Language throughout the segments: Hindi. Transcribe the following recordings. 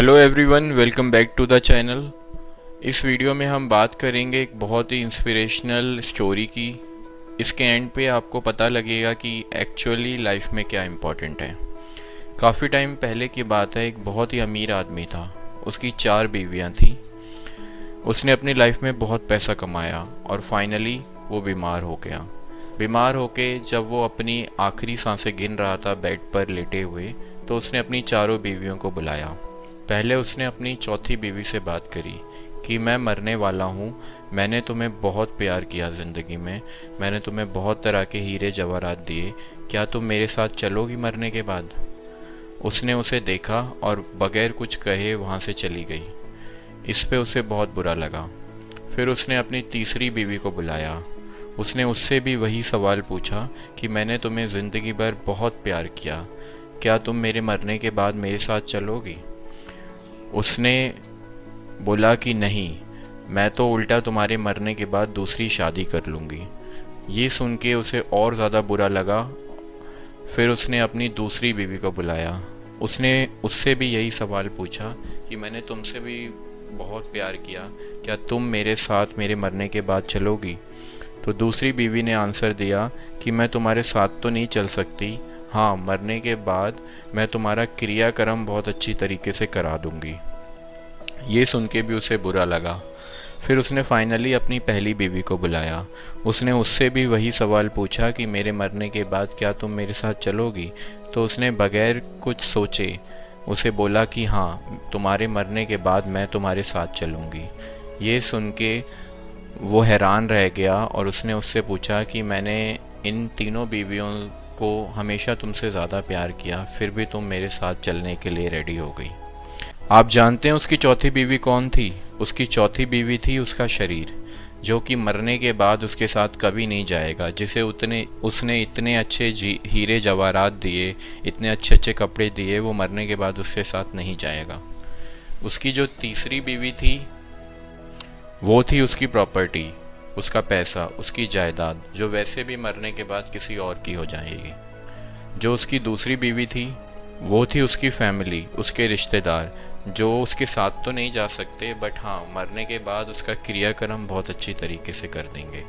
Hello everyone, welcome back to the channel. इस वीडियो में हम बात करेंगे एक बहुत ही इंस्पिरेशनल स्टोरी की। इसके एंड पे आपको पता लगेगा कि एक्चुअली लाइफ में क्या इम्पोर्टेंट है। काफ़ी टाइम पहले की बात है, एक बहुत ही अमीर आदमी था। उसकी 4 बीवियाँ थी। उसने अपनी लाइफ में बहुत पैसा कमाया और फाइनली वो बीमार हो गया। बीमार होके जब वो अपनी आखिरी सांसें गिन रहा था बेड पर लेटे हुए, तो उसने अपनी चारों बीवियों को बुलाया। पहले उसने अपनी चौथी बीवी से बात करी कि मैं मरने वाला हूँ, मैंने तुम्हें बहुत प्यार किया ज़िंदगी में, मैंने तुम्हें बहुत तरह के हीरे जवाहरात दिए, क्या तुम मेरे साथ चलोगी मरने के बाद। उसने उसे देखा और बगैर कुछ कहे वहाँ से चली गई। इस पे उसे बहुत बुरा लगा। फिर उसने अपनी तीसरी बीवी को बुलाया। उसने उससे भी वही सवाल पूछा कि मैंने तुम्हें ज़िंदगी भर बहुत प्यार किया, क्या तुम मेरे मरने के बाद मेरे साथ चलोगी। उसने बोला कि नहीं, मैं तो उल्टा तुम्हारे मरने के बाद दूसरी शादी कर लूँगी। ये सुन के उसे और ज़्यादा बुरा लगा। फिर उसने अपनी दूसरी बीवी को बुलाया। उसने उससे भी यही सवाल पूछा कि मैंने तुमसे भी बहुत प्यार किया, क्या तुम मेरे साथ मेरे मरने के बाद चलोगी। तो दूसरी बीवी ने आंसर दिया कि मैं तुम्हारे साथ तो नहीं चल सकती, हाँ मरने के बाद मैं तुम्हारा क्रियाक्रम बहुत अच्छी तरीके से करा दूंगी। ये सुन के भी उसे बुरा लगा। फिर उसने फाइनली अपनी पहली बीवी को बुलाया। उसने उससे भी वही सवाल पूछा कि मेरे मरने के बाद क्या तुम मेरे साथ चलोगी। तो उसने बगैर कुछ सोचे उसे बोला कि हाँ, तुम्हारे मरने के बाद मैं तुम्हारे साथ चलूँगी। ये सुन के वो हैरान रह गया और उसने उससे पूछा कि मैंने इन तीनों बीवियों को हमेशा तुमसे ज़्यादा प्यार किया, फिर भी तुम मेरे साथ चलने के लिए रेडी हो गई। आप जानते हैं उसकी चौथी बीवी कौन थी? उसकी चौथी बीवी थी उसका शरीर, जो कि मरने के बाद उसके साथ कभी नहीं जाएगा, जिसे उसने इतने अच्छे हीरे जवाहरात दिए, इतने अच्छे अच्छे कपड़े दिए, वो मरने के बाद उसके साथ नहीं जाएगा। उसकी जो तीसरी बीवी थी वो थी उसकी प्रॉपर्टी, उसका पैसा, उसकी जायदाद, जो वैसे भी मरने के बाद किसी और की हो जाएगी। जो उसकी दूसरी बीवी थी वो थी उसकी फैमिली, उसके रिश्तेदार, जो उसके साथ तो नहीं जा सकते बट हाँ मरने के बाद उसका क्रियाक्रम बहुत अच्छी तरीके से कर देंगे।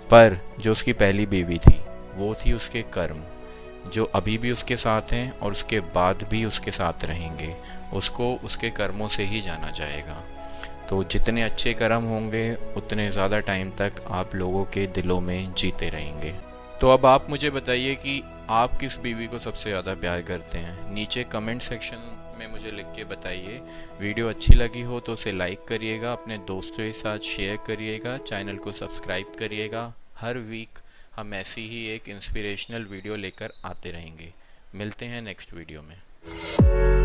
पर जो उसकी पहली बीवी थी वो थी उसके कर्म, जो अभी भी उसके साथ हैं और उसके बाद भी उसके साथ रहेंगे। उसको उसके कर्मों से ही जाना जाएगा। तो जितने अच्छे कर्म होंगे उतने ज़्यादा टाइम तक आप लोगों के दिलों में जीते रहेंगे। तो अब आप मुझे बताइए कि आप किस बीवी को सबसे ज़्यादा प्यार करते हैं। नीचे कमेंट सेक्शन में मुझे लिख के बताइए। वीडियो अच्छी लगी हो तो उसे लाइक करिएगा, अपने दोस्तों के साथ शेयर करिएगा, चैनल को सब्सक्राइब करिएगा। हर वीक हम ऐसी ही एक इंस्पिरेशनल वीडियो लेकर आते रहेंगे। मिलते हैं नेक्स्ट वीडियो में।